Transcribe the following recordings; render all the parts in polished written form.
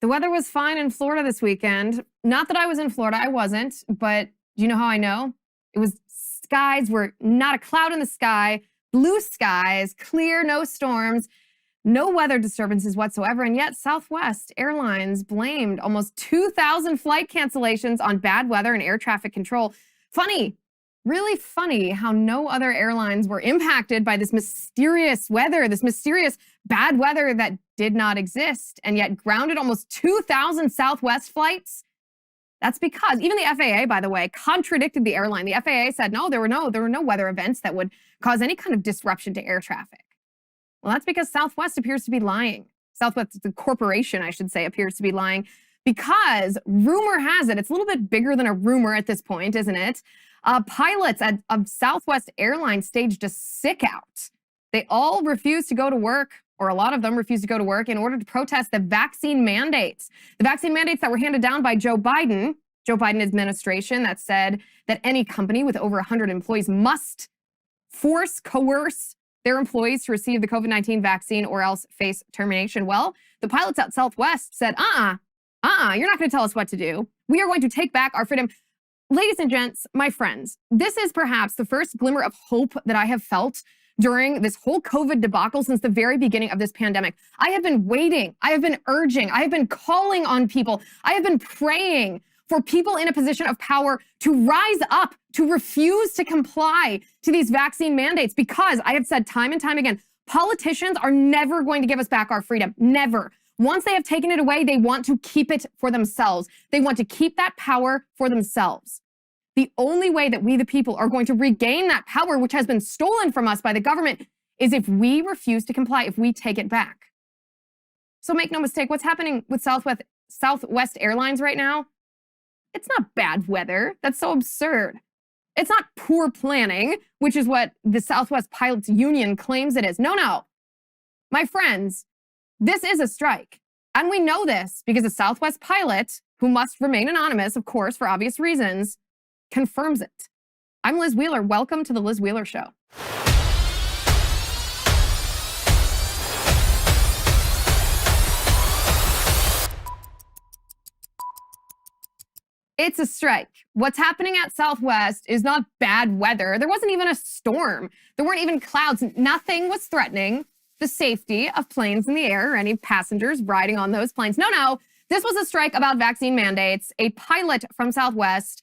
The weather was fine in Florida this weekend. Not that I was in Florida, I wasn't, but do you know how I know? It was skies were not a cloud in the sky, blue skies, clear, no storms, no weather disturbances whatsoever, and yet Southwest Airlines blamed almost 2,000 flight cancellations on bad weather and air traffic control. Funny, really funny how no other airlines were impacted by this mysterious weather, this mysterious bad weather that did not exist, and yet grounded almost 2,000 Southwest flights. That's because even the FAA, by the way, contradicted the airline. The FAA said, no, there were no weather events that would cause any kind of disruption to air traffic. Well, that's because Southwest appears to be lying. Southwest, the corporation, I should say, appears to be lying because rumor has it, it's a little bit bigger than a rumor at this point, isn't it? Pilots of Southwest Airlines staged a sick out. They all refused to go to work, or a lot of them refused to go to work in order to protest the vaccine mandates. The vaccine mandates that were handed down by Joe Biden administration that said that any company with over 100 employees must coerce their employees to receive the COVID-19 vaccine or else face termination. Well, the pilots at Southwest said, you're not going to tell us what to do. We are going to take back our freedom. Ladies and gents, my friends, this is perhaps the first glimmer of hope that I have felt during this whole COVID debacle since the very beginning of this pandemic. I have been waiting, I have been urging, I have been calling on people, I have been praying for people in a position of power to rise up, to refuse to comply to these vaccine mandates, because I have said time and time again, politicians are never going to give us back our freedom, never. Once they have taken it away, they want to keep it for themselves. They want to keep that power for themselves. The only way that we, the people, are going to regain that power, which has been stolen from us by the government, is if we refuse to comply, if we take it back. So make no mistake, what's happening with Southwest Airlines right now, it's not bad weather. That's so absurd. It's not poor planning, which is what the Southwest Pilots Union claims it is. No. My friends, this is a strike. And we know this because a Southwest pilot, who must remain anonymous, of course, for obvious reasons, confirms it. I'm Liz Wheeler. Welcome to The Liz Wheeler Show. It's a strike. What's happening at Southwest is not bad weather. There wasn't even a storm. There weren't even clouds. Nothing was threatening the safety of planes in the air or any passengers riding on those planes. No. This was a strike about vaccine mandates. A pilot from Southwest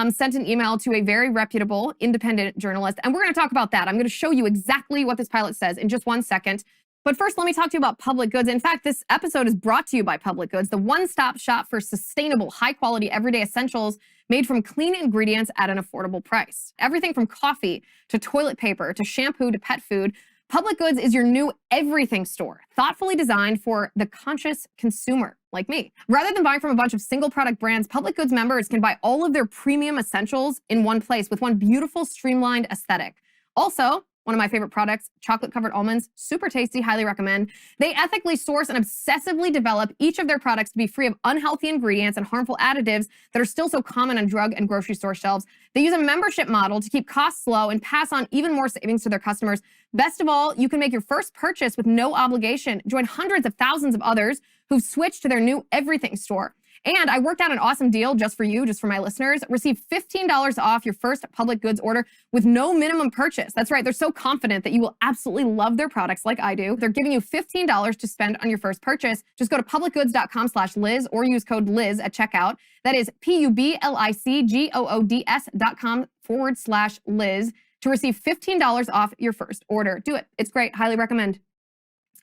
sent an email to a very reputable independent journalist, and we're going to talk about that. I'm going to show you exactly what this pilot says in just 1 second. But first, let me talk to you about Public Goods. In fact, this episode is brought to you by Public Goods, the one-stop shop for sustainable, high-quality, everyday essentials made from clean ingredients at an affordable price. Everything from coffee to toilet paper to shampoo to pet food, Public Goods is your new everything store, thoughtfully designed for the conscious consumer like me. Rather than buying from a bunch of single product brands, Public Goods members can buy all of their premium essentials in one place with one beautiful, streamlined aesthetic. Also, one of my favorite products, chocolate covered almonds, super tasty, highly recommend. They ethically source and obsessively develop each of their products to be free of unhealthy ingredients and harmful additives that are still so common on drug and grocery store shelves. They use a membership model to keep costs low and pass on even more savings to their customers. Best of all, you can make your first purchase with no obligation. Join hundreds of thousands of others who've switched to their new everything store. And I worked out an awesome deal just for you, just for my listeners. Receive $15 off your first Public Goods order with no minimum purchase. That's right. They're so confident that you will absolutely love their products like I do. They're giving you $15 to spend on your first purchase. Just go to publicgoods.com/Liz or use code Liz at checkout. That is publicgoods.com/Liz to receive $15 off your first order. Do it. It's great. Highly recommend.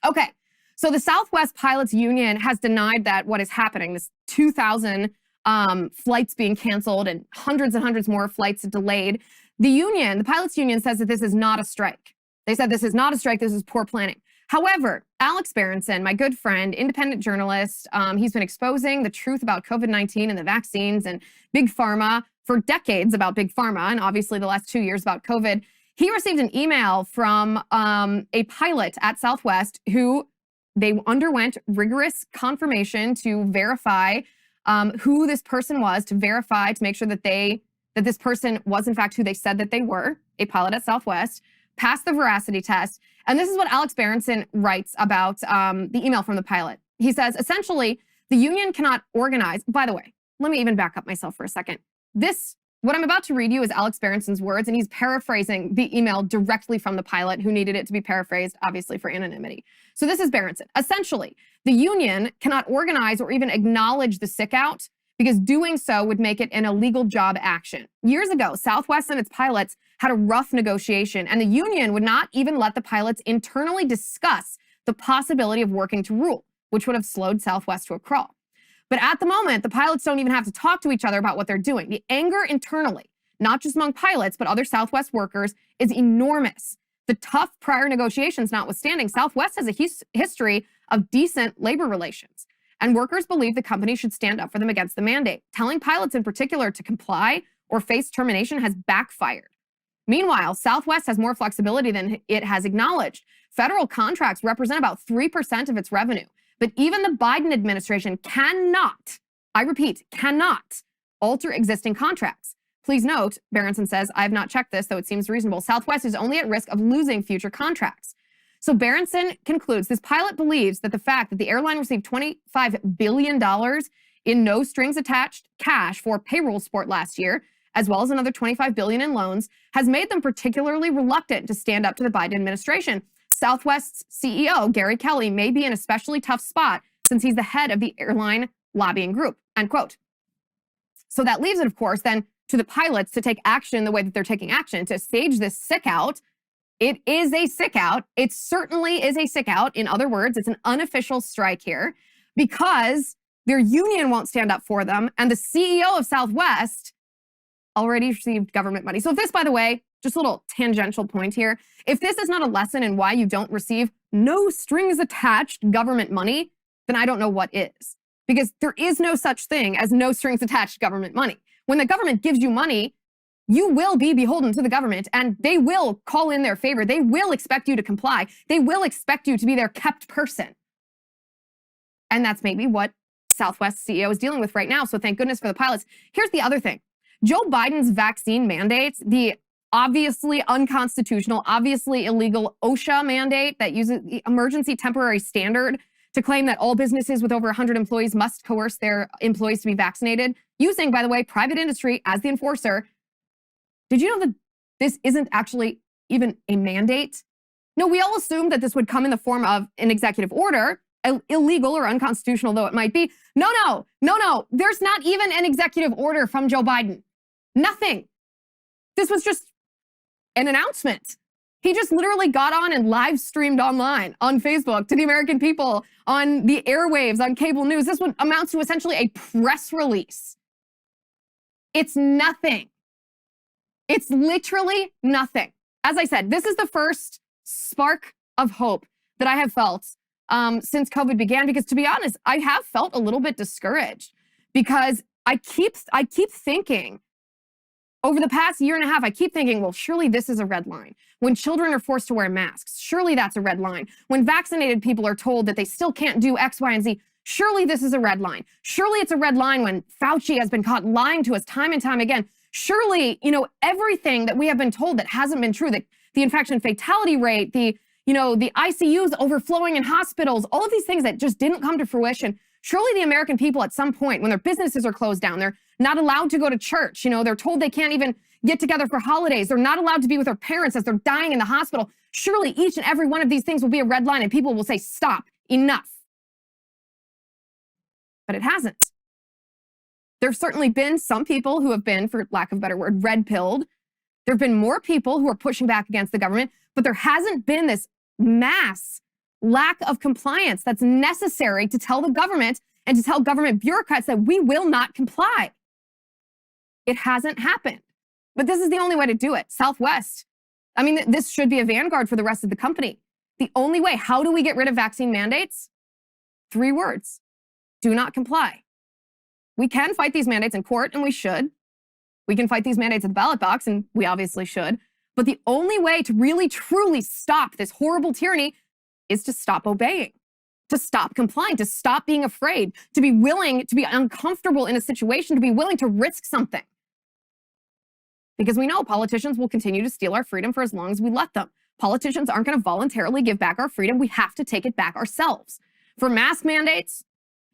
Okay. So the Southwest Pilots Union has denied that what is happening, this 2,000 flights being canceled and hundreds more flights delayed. The Pilots Union says that this is not a strike. They said this is not a strike, this is poor planning. However, Alex Berenson, my good friend, independent journalist, he's been exposing the truth about COVID-19 and the vaccines and Big Pharma for decades about Big Pharma, and obviously the last 2 years about COVID. He received an email from a pilot at Southwest who they underwent rigorous confirmation to verify who this person was, to make sure that this person was in fact who they said that they were, a pilot at Southwest, passed the veracity test. And this is what Alex Berenson writes about the email from the pilot. He says, essentially, The union cannot organize. By the way, let me even back up myself for a second. What I'm about to read you is Alex Berenson's words, and he's paraphrasing the email directly from the pilot who needed it to be paraphrased, obviously for anonymity. So this is Berenson. Essentially, the union cannot organize or even acknowledge the sick out because doing so would make it an illegal job action. Years ago, Southwest and its pilots had a rough negotiation, and the union would not even let the pilots internally discuss the possibility of working to rule, which would have slowed Southwest to a crawl. But at the moment, the pilots don't even have to talk to each other about what they're doing. The anger internally, not just among pilots, but other Southwest workers, is enormous. The tough prior negotiations notwithstanding, Southwest has a history of decent labor relations, and workers believe the company should stand up for them against the mandate. Telling pilots in particular to comply or face termination has backfired. Meanwhile, Southwest has more flexibility than it has acknowledged. Federal contracts represent about 3% of its revenue. But even the Biden administration cannot, I repeat, cannot alter existing contracts. Please note, Berenson says, I have not checked this, though it seems reasonable. Southwest is only at risk of losing future contracts. So Berenson concludes, this pilot believes that the fact that the airline received $25 billion in no strings attached cash for payroll support last year, as well as another $25 billion in loans, has made them particularly reluctant to stand up to the Biden administration. Southwest's CEO, Gary Kelly, may be in an especially tough spot since he's the head of the airline lobbying group, end quote. So that leaves it, of course, then to the pilots to take action the way that they're taking action, to stage this sick out. It is a sick out. It certainly is a sick out. In other words, it's an unofficial strike here because their union won't stand up for them. And the CEO of Southwest already received government money. So if this, by the way, just a little tangential point here, if this is not a lesson in why you don't receive no strings attached government money, then I don't know what is. Because there is no such thing as no strings attached government money. When the government gives you money, you will be beholden to the government and they will call in their favor. They will expect you to comply. They will expect you to be their kept person. And that's maybe what Southwest CEO is dealing with right now. So thank goodness for the pilots. Here's the other thing. Joe Biden's vaccine mandates, the obviously unconstitutional, obviously illegal OSHA mandate that uses the emergency temporary standard to claim that all businesses with over 100 employees must coerce their employees to be vaccinated, using, by the way, private industry as the enforcer. Did you know that this isn't actually even a mandate? No, we all assumed that this would come in the form of an executive order, illegal or unconstitutional though it might be. No. There's not even an executive order from Joe Biden. Nothing. This was just an announcement. He just literally got on and live streamed online on Facebook to the American people, on the airwaves, on cable news. This one amounts to essentially a press release. It's nothing. It's literally nothing. As I said, this is the first spark of hope that I have felt since COVID began, because to be honest, I have felt a little bit discouraged because I keep thinking over the past year and a half, I keep thinking, well, surely this is a red line. When children are forced to wear masks, surely that's a red line. When vaccinated people are told that they still can't do X, Y, and Z, surely this is a red line. Surely it's a red line when Fauci has been caught lying to us time and time again. Surely, everything that we have been told that hasn't been true, that the infection fatality rate, the ICUs overflowing in hospitals, all of these things that just didn't come to fruition. Surely the American people at some point, when their businesses are closed down, they're not allowed to go to church. They're told they can't even get together for holidays. They're not allowed to be with their parents as they're dying in the hospital. Surely each and every one of these things will be a red line and people will say, stop, enough. But it hasn't. There've certainly been some people who have been, for lack of a better word, red-pilled. There have been more people who are pushing back against the government, but there hasn't been this mass lack of compliance that's necessary to tell the government and to tell government bureaucrats that we will not comply. It hasn't happened. But this is the only way to do it. Southwest, this should be a vanguard for the rest of the company. The only way, how do we get rid of vaccine mandates? 3 words: do not comply. We can fight these mandates in court, and we should. We can fight these mandates at the ballot box, and we obviously should. But the only way to really, truly stop this horrible tyranny is to stop obeying, to stop complying, to stop being afraid, to be willing to be uncomfortable in a situation, to be willing to risk something. Because we know politicians will continue to steal our freedom for as long as we let them. Politicians aren't going to voluntarily give back our freedom. We have to take it back ourselves. For mask mandates,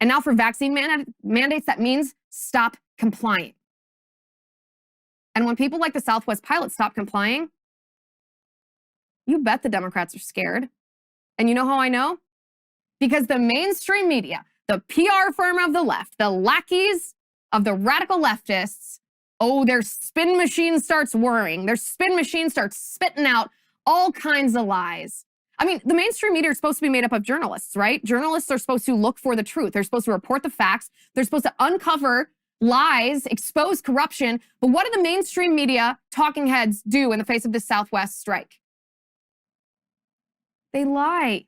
And now for vaccine mandates, that means stop complying. And when people like the Southwest pilot stop complying, you bet the Democrats are scared. And you know how I know? Because the mainstream media, the PR firm of the left, the lackeys of the radical leftists, their spin machine starts whirring. Their spin machine starts spitting out all kinds of lies. I mean, the mainstream media is supposed to be made up of journalists, right? Journalists are supposed to look for the truth. They're supposed to report the facts. They're supposed to uncover lies, expose corruption. But what do the mainstream media talking heads do in the face of this Southwest strike? They lie.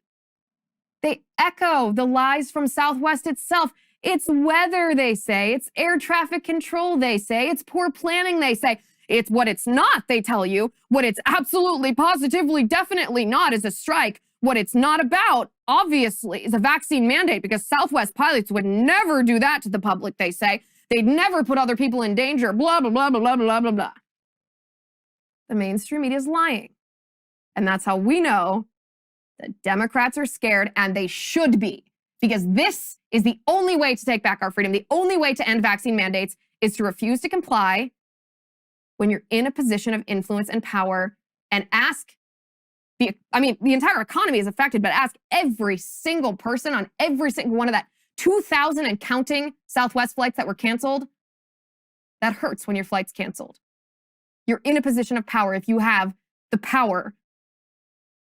They echo the lies from Southwest itself. It's weather, they say. It's air traffic control, they say. It's poor planning, they say. It's what it's not, they tell you. What it's absolutely, positively, definitely not is a strike. What it's not about, obviously, is a vaccine mandate, because Southwest pilots would never do that to the public, they say. They'd never put other people in danger, blah, blah, blah, blah, blah, blah, blah, blah. The mainstream media is lying. And that's how we know the Democrats are scared, and they should be, because this is the only way to take back our freedom. The only way to end vaccine mandates is to refuse to comply when you're in a position of influence and power, and ask the entire economy is affected, but ask every single person on every single one of that 2,000 and counting Southwest flights that were canceled. That hurts when your flight's canceled. You're in a position of power if you have the power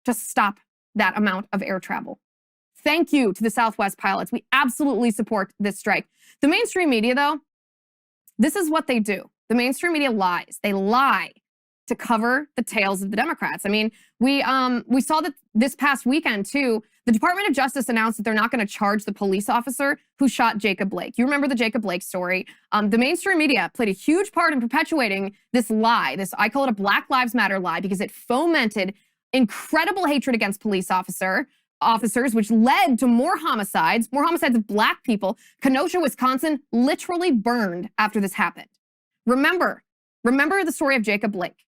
to stop that amount of air travel. Thank you to the Southwest pilots. We absolutely support this strike. The mainstream media, though, this is what they do. The mainstream media lies. They lie to cover the tails of the Democrats. I mean, we saw that this past weekend, too. The Department of Justice announced that they're not going to charge the police officer who shot Jacob Blake. You remember the Jacob Blake story. The mainstream media played a huge part in perpetuating this lie. I call it a Black Lives Matter lie, because it fomented incredible hatred against police officers, which led to more homicides of Black people. Kenosha, Wisconsin, literally burned after this happened. Remember the story of Jacob Blake.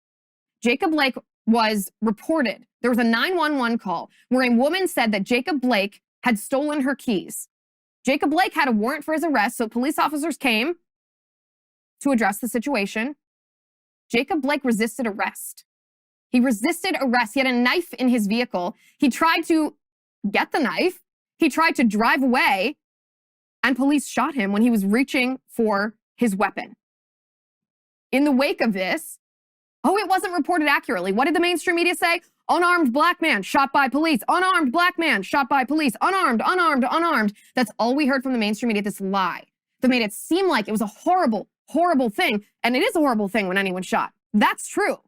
Jacob Blake was reported. There was a 911 call where a woman said that Jacob Blake had stolen her keys. Jacob Blake had a warrant for his arrest, so police officers came to address the situation. Jacob Blake resisted arrest. He resisted arrest. He had a knife in his vehicle. He tried to get the knife. He tried to drive away, and police shot him when he was reaching for his weapon. In the wake of this, it wasn't reported accurately. What did the mainstream media say? Unarmed Black man shot by police. Unarmed Black man shot by police. Unarmed, unarmed, unarmed. That's all we heard from the mainstream media, this lie that made it seem like it was a horrible, horrible thing. And it is a horrible thing when anyone's shot. That's true.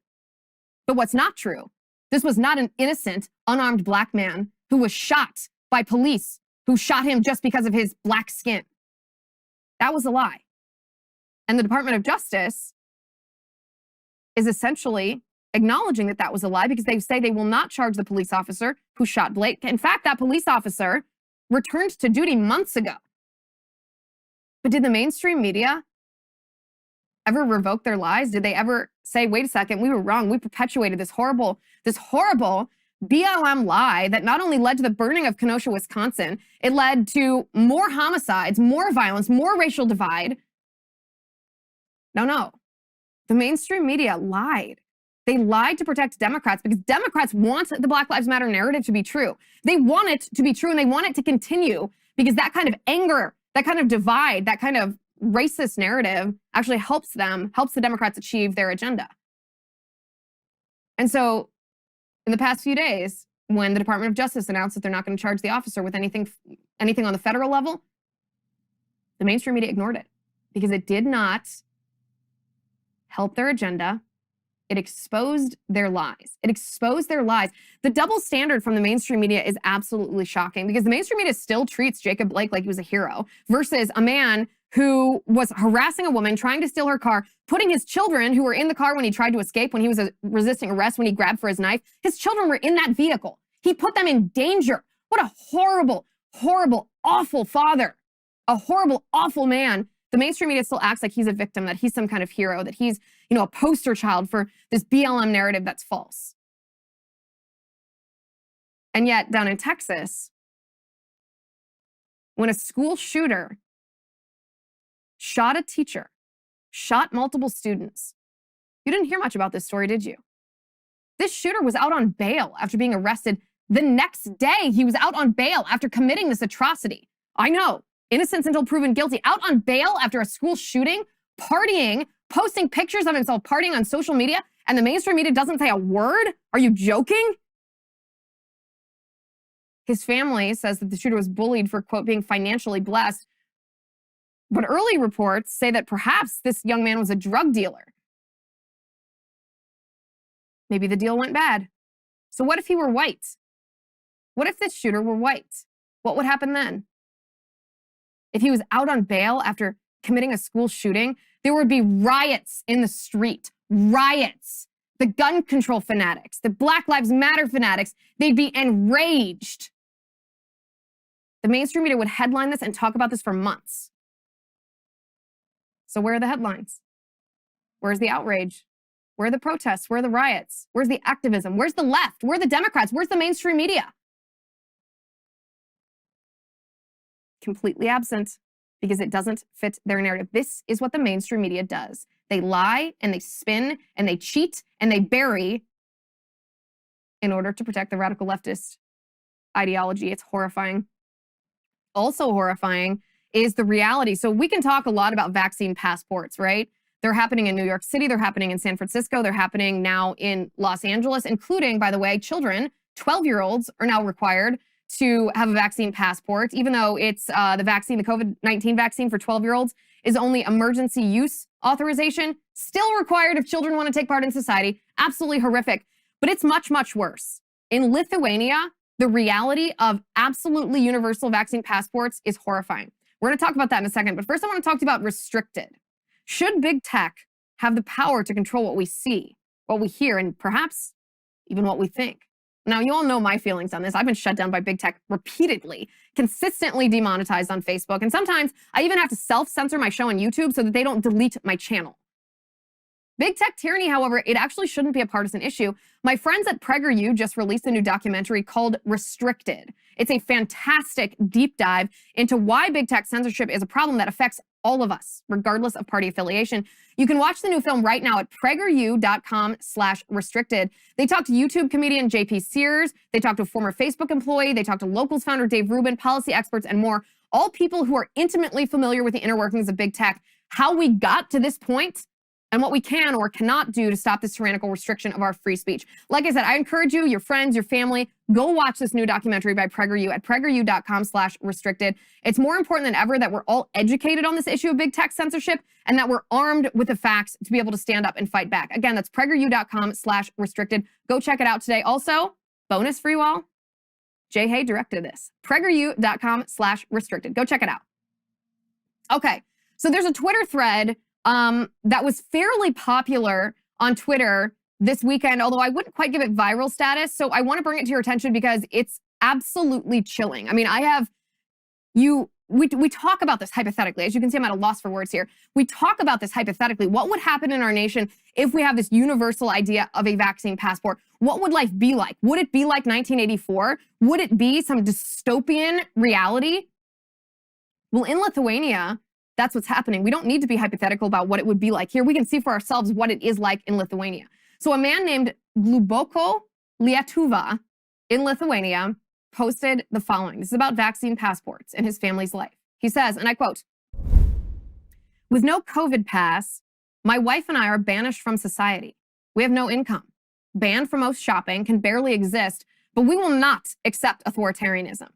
But what's not true, this was not an innocent, unarmed Black man who was shot by police who shot him just because of his Black skin. That was a lie. And the Department of Justice is essentially acknowledging that that was a lie, because they say they will not charge the police officer who shot Blake. In fact, that police officer returned to duty months ago. But did the mainstream media ever revoke their lies? Did they ever say, wait a second, we were wrong. We perpetuated this horrible BLM lie that not only led to the burning of Kenosha, Wisconsin, it led to more homicides, more violence, more racial divide. No. The mainstream media lied. They lied to protect Democrats, because Democrats want the Black Lives Matter narrative to be true. They want it to be true, and they want it to continue, because that kind of anger, that kind of divide, that kind of racist narrative actually helps the Democrats achieve their agenda. And so in the past few days, when the Department of Justice announced that they're not going to charge the officer with anything on the federal level, the mainstream media ignored it, because it did not help their agenda. It exposed their lies. The double standard from the mainstream media is absolutely shocking, because the mainstream media still treats Jacob Blake like he was a hero, versus a man who was harassing a woman, trying to steal her car, putting his children, who were in the car when he tried to escape, when he was resisting arrest, when he grabbed for his knife. His children were in that vehicle. He put them in danger. What a horrible, horrible, awful father. A horrible, awful man. The mainstream media still acts like he's a victim, that he's some kind of hero, that he's, a poster child for this BLM narrative that's false. And yet, down in Texas, when a school shooter shot a teacher, shot multiple students. You didn't hear much about this story, did you? This shooter was out on bail after being arrested. The next day, he was out on bail after committing this atrocity. I know, innocence until proven guilty. Out on bail after a school shooting, partying, posting pictures of himself partying on social media, and the mainstream media doesn't say a word? Are you joking? His family says that the shooter was bullied for, quote, being financially blessed. But early reports say that perhaps this young man was a drug dealer. Maybe the deal went bad. So what if he were white? What if this shooter were white? What would happen then? If he was out on bail after committing a school shooting, there would be riots in the street. Riots. The gun control fanatics, the Black Lives Matter fanatics, they'd be enraged. The mainstream media would headline this and talk about this for months. So where are the headlines? Where's the outrage? Where are the protests? Where are the riots? Where's the activism? Where's the left? Where are the Democrats? Where's the mainstream media? Completely absent, because it doesn't fit their narrative. This is what the mainstream media does. They lie and they spin and they cheat and they bury in order to protect the radical leftist ideology. It's horrifying. Also horrifying is the reality. So we can talk a lot about vaccine passports, right? They're happening in New York City. They're happening in San Francisco. They're happening now in Los Angeles, including, by the way, children. 12-year-olds are now required to have a vaccine passport, even though it's the vaccine, the COVID-19 vaccine for 12-year-olds is only emergency use authorization, still required if children want to take part in society. Absolutely horrific. But it's much, much worse. In Lithuania, the reality of absolutely universal vaccine passports is horrifying. We're going to talk about that in a second. But first, I want to talk to you about restricted. Should big tech have the power to control what we see, what we hear, and perhaps even what we think? Now, you all know my feelings on this. I've been shut down by big tech repeatedly, consistently demonetized on Facebook. And sometimes I even have to self-censor my show on YouTube so that they don't delete my channel. Big tech tyranny, however, it actually shouldn't be a partisan issue. My friends at PragerU just released a new documentary called Restricted. It's a fantastic deep dive into why big tech censorship is a problem that affects all of us, regardless of party affiliation. You can watch the new film right now at prageru.com/restricted. They talked to YouTube comedian JP Sears. They talked to a former Facebook employee. They talked to Locals founder Dave Rubin, policy experts, and more. All people who are intimately familiar with the inner workings of big tech, how we got to this point, and what we can or cannot do to stop this tyrannical restriction of our free speech. Like I said, I encourage you, your friends, your family, go watch this new documentary by PragerU at prageru.com/restricted. It's more important than ever that we're all educated on this issue of big tech censorship and that we're armed with the facts to be able to stand up and fight back. Again, that's prageru.com/restricted. Go check it out today. Also, bonus for you all, Jay Hay directed this. prageru.com/restricted. Go check it out. Okay, so there's a Twitter thread that was fairly popular on Twitter this weekend, although I wouldn't quite give it viral status. So I want to bring it to your attention because it's absolutely chilling. I mean, we talk about this hypothetically. As you can see, I'm at a loss for words here. We talk about this hypothetically. What would happen in our nation if we have this universal idea of a vaccine passport? What would life be like? Would it be like 1984? Would it be some dystopian reality? Well, in Lithuania, that's what's happening. We don't need to be hypothetical about what it would be like here. We can see for ourselves what it is like in Lithuania. So a man named Gluboko Lietuva in Lithuania posted the following. This is about vaccine passports in his family's life. He says, and I quote, "With no COVID pass, my wife and I are banished from society. We have no income, banned from most shopping, can barely exist, but we will not accept authoritarianism.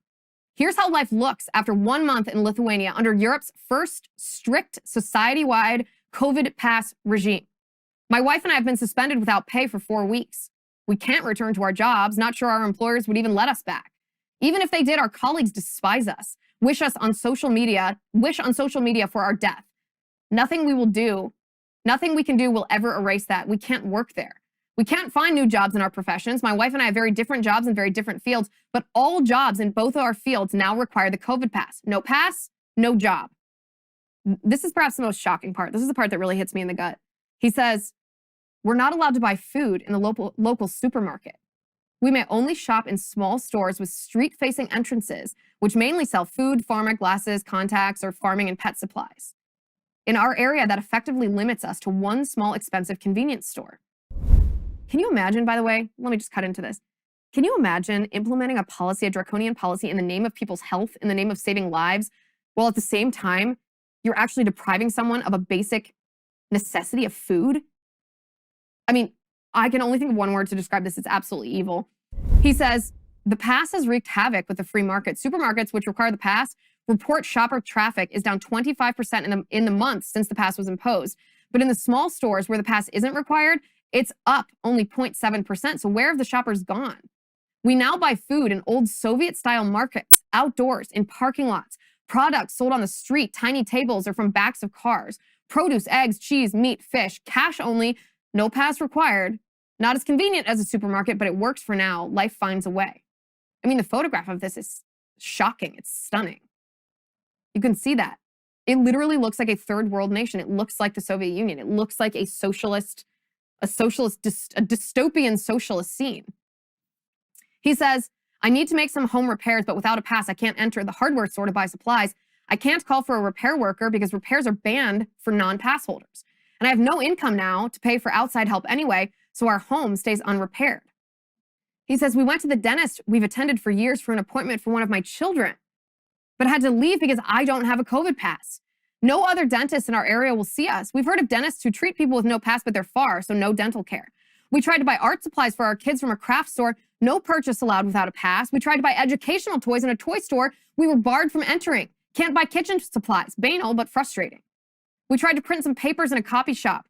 Here's how life looks after 1 month in Lithuania under Europe's first strict society-wide COVID pass regime. My wife and I have been suspended without pay for 4 weeks. We can't return to our jobs, not sure our employers would even let us back. Even if they did, our colleagues despise us, wish on social media for our death. Nothing we can do will ever erase that. We can't work there. We can't find new jobs in our professions. My wife and I have very different jobs in very different fields, but all jobs in both of our fields now require the COVID pass. No pass, no job." This is perhaps the most shocking part. This is the part that really hits me in the gut. He says, "We're not allowed to buy food in the local supermarket. We may only shop in small stores with street-facing entrances, which mainly sell food, pharma, glasses, contacts, or farming and pet supplies. In our area, that effectively limits us to one small expensive convenience store. Can you imagine, by the way, let me just cut into this. Can you imagine implementing a draconian policy in the name of people's health, in the name of saving lives, while at the same time, you're actually depriving someone of a basic necessity of food? I mean, I can only think of one word to describe this. It's absolutely evil. He says, the pass has wreaked havoc with the free market. Supermarkets, which require the pass, report shopper traffic is down 25% in the month since the pass was imposed. But in the small stores where the pass isn't required, it's up only 0.7%. So where have the shoppers gone? We now buy food in old Soviet-style markets, outdoors, in parking lots, products sold on the street, tiny tables, or from backs of cars, produce, eggs, cheese, meat, fish, cash only, no pass required. Not as convenient as a supermarket, but it works for now. Life finds a way. I mean, the photograph of this is shocking. It's stunning. You can see that. It literally looks like a third world nation. It looks like the Soviet Union. It looks like a dystopian socialist scene. He says, I need to make some home repairs, but without a pass, I can't enter the hardware store to buy supplies. I can't call for a repair worker because repairs are banned for non-pass holders. And I have no income now to pay for outside help anyway, so our home stays unrepaired. He says, we went to the dentist we've attended for years for an appointment for one of my children, but had to leave because I don't have a COVID pass. No other dentist in our area will see us. We've heard of dentists who treat people with no pass, but they're far, so no dental care. We tried to buy art supplies for our kids from a craft store, no purchase allowed without a pass. We tried to buy educational toys in a toy store. We were barred from entering. Can't buy kitchen supplies. Banal, but frustrating. We tried to print some papers in a copy shop.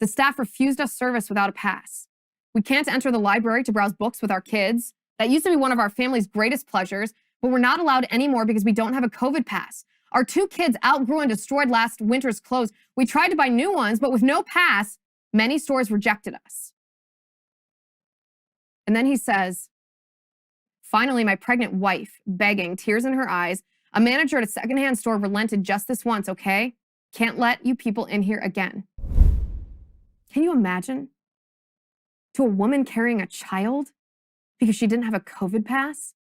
The staff refused us service without a pass. We can't enter the library to browse books with our kids. That used to be one of our family's greatest pleasures, but we're not allowed anymore because we don't have a COVID pass. Our 2 kids outgrew and destroyed last winter's clothes. We tried to buy new ones, but with no pass, many stores rejected us. And then he says, finally, my pregnant wife, begging, tears in her eyes, a manager at a secondhand store relented just this once, okay? Can't let you people in here again. Can you imagine? To a woman carrying a child because she didn't have a COVID pass?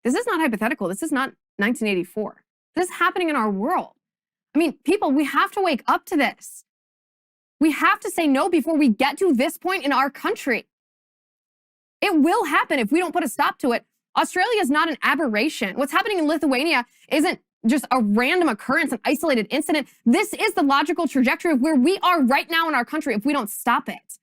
This is not hypothetical. This is not 1984. This is happening in our world. I mean, people, we have to wake up to this. We have to say no before we get to this point in our country. It will happen if we don't put a stop to it. Australia is not an aberration. What's happening in Lithuania isn't just a random occurrence, an isolated incident. This is the logical trajectory of where we are right now in our country if we don't stop it.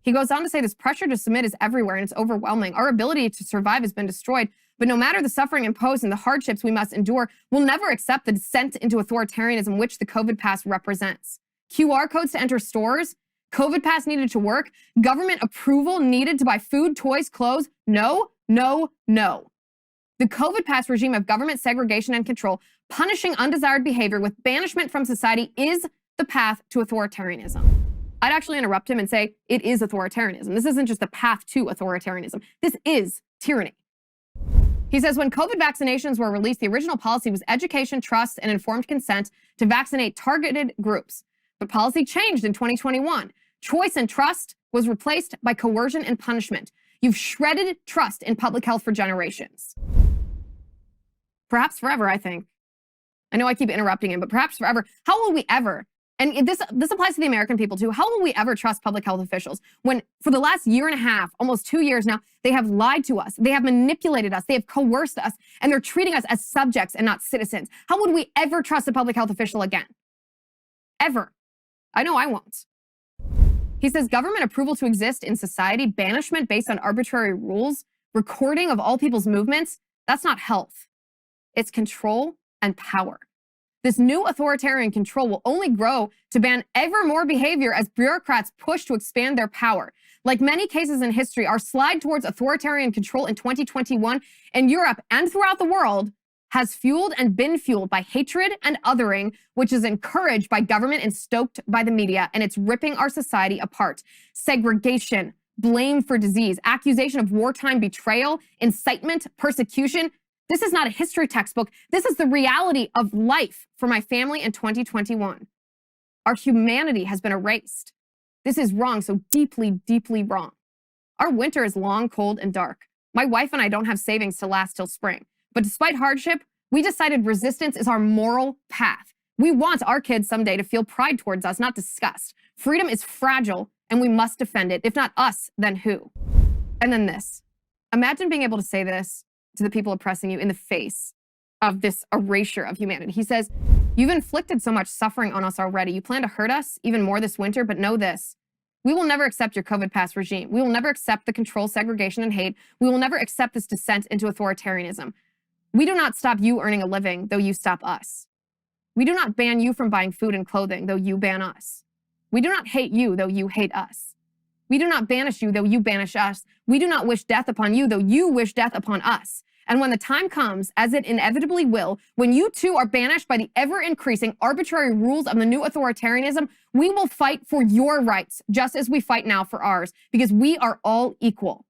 He goes on to say this pressure to submit is everywhere and it's overwhelming. Our ability to survive has been destroyed, but no matter the suffering imposed and the hardships we must endure, we'll never accept the descent into authoritarianism which the COVID pass represents. QR codes to enter stores, COVID pass needed to work, government approval needed to buy food, toys, clothes. No, no, no. The COVID pass regime of government segregation and control, punishing undesired behavior with banishment from society is the path to authoritarianism. I'd actually interrupt him and say it is authoritarianism. This isn't just the path to authoritarianism. This is tyranny. He says when COVID vaccinations were released, the original policy was education, trust, and informed consent to vaccinate targeted groups. But policy changed in 2021. Choice and trust was replaced by coercion and punishment. You've shredded trust in public health for generations. Perhaps forever, I think. I know I keep interrupting him, but perhaps forever. How will we ever, and this applies to the American people too, how will we ever trust public health officials when for the last year and a half, almost 2 years now, they have lied to us, they have manipulated us, they have coerced us, and they're treating us as subjects and not citizens? How would we ever trust a public health official again? Ever. I know I won't. He says government approval to exist in society, banishment based on arbitrary rules, recording of all people's movements, that's not health. It's control and power. This new authoritarian control will only grow to ban ever more behavior as bureaucrats push to expand their power. Like many cases in history, our slide towards authoritarian control in 2021 in Europe and throughout the world has fueled and been fueled by hatred and othering, which is encouraged by government and stoked by the media, and it's ripping our society apart. Segregation, blame for disease, accusation of wartime betrayal, incitement, persecution. This is not a history textbook. This is the reality of life for my family in 2021. Our humanity has been erased. This is wrong, so deeply, deeply wrong. Our winter is long, cold, and dark. My wife and I don't have savings to last till spring. But despite hardship, we decided resistance is our moral path. We want our kids someday to feel pride towards us, not disgust. Freedom is fragile, and we must defend it. If not us, then who? And then this. Imagine being able to say this to the people oppressing you in the face of this erasure of humanity. He says, you've inflicted so much suffering on us already. You plan to hurt us even more this winter, but know this. We will never accept your COVID pass regime. We will never accept the control, segregation, and hate. We will never accept this descent into authoritarianism. We do not stop you earning a living, though you stop us. We do not ban you from buying food and clothing, though you ban us. We do not hate you, though you hate us. We do not banish you, though you banish us. We do not wish death upon you, though you wish death upon us. And when the time comes, as it inevitably will, when you too are banished by the ever-increasing arbitrary rules of the new authoritarianism, we will fight for your rights, just as we fight now for ours, because we are all equal.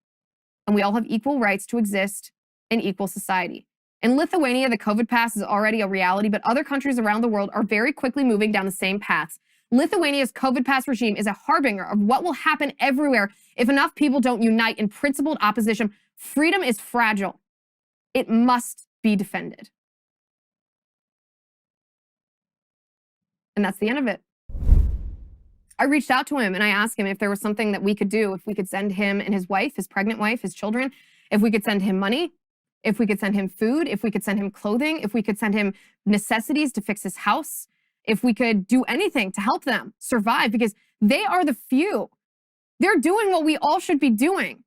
And we all have equal rights to exist in equal society. In Lithuania, the COVID pass is already a reality, but other countries around the world are very quickly moving down the same paths. Lithuania's COVID pass regime is a harbinger of what will happen everywhere if enough people don't unite in principled opposition. Freedom is fragile. It must be defended. And that's the end of it. I reached out to him and I asked him if there was something that we could do, if we could send him and his wife, his pregnant wife, his children, if we could send him money, if we could send him food, if we could send him clothing, if we could send him necessities to fix his house, if we could do anything to help them survive, because they are the few. They're doing what we all should be doing.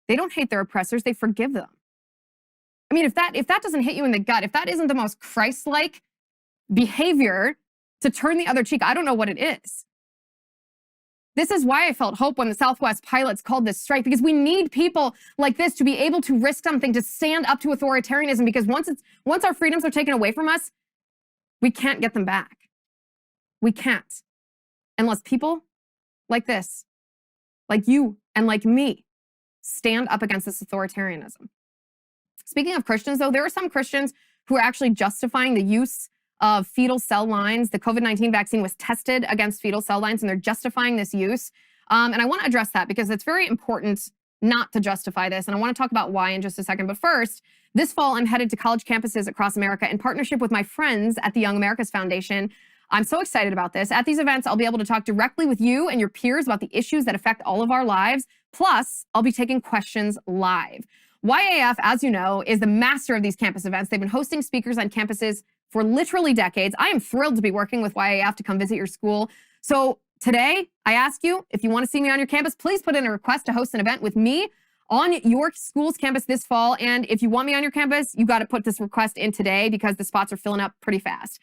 They don't hate their oppressors, they forgive them. I mean, if that doesn't hit you in the gut, if that isn't the most Christ-like behavior to turn the other cheek, I don't know what it is. This is why I felt hope when the Southwest pilots called this strike, because we need people like this to be able to risk something, to stand up to authoritarianism, because once our freedoms are taken away from us, we can't get them back. We can't. Unless people like this, like you and like me, stand up against this authoritarianism. Speaking of Christians, though, there are some Christians who are actually justifying the use of fetal cell lines. The COVID-19 vaccine was tested against fetal cell lines, and they're justifying this use. And I want to address that because it's very important not to justify this. And I want to talk about why in just a second. But first, this fall, I'm headed to college campuses across America in partnership with my friends at the Young America's Foundation. I'm so excited about this. At these events, I'll be able to talk directly with you and your peers about the issues that affect all of our lives. Plus, I'll be taking questions live. YAF, as you know, is the master of these campus events. They've been hosting speakers on campuses for literally decades. I am thrilled to be working with YAF to come visit your school. So today, I ask you, if you want to see me on your campus, please put in a request to host an event with me on your school's campus this fall. And if you want me on your campus, you got to put this request in today because the spots are filling up pretty fast.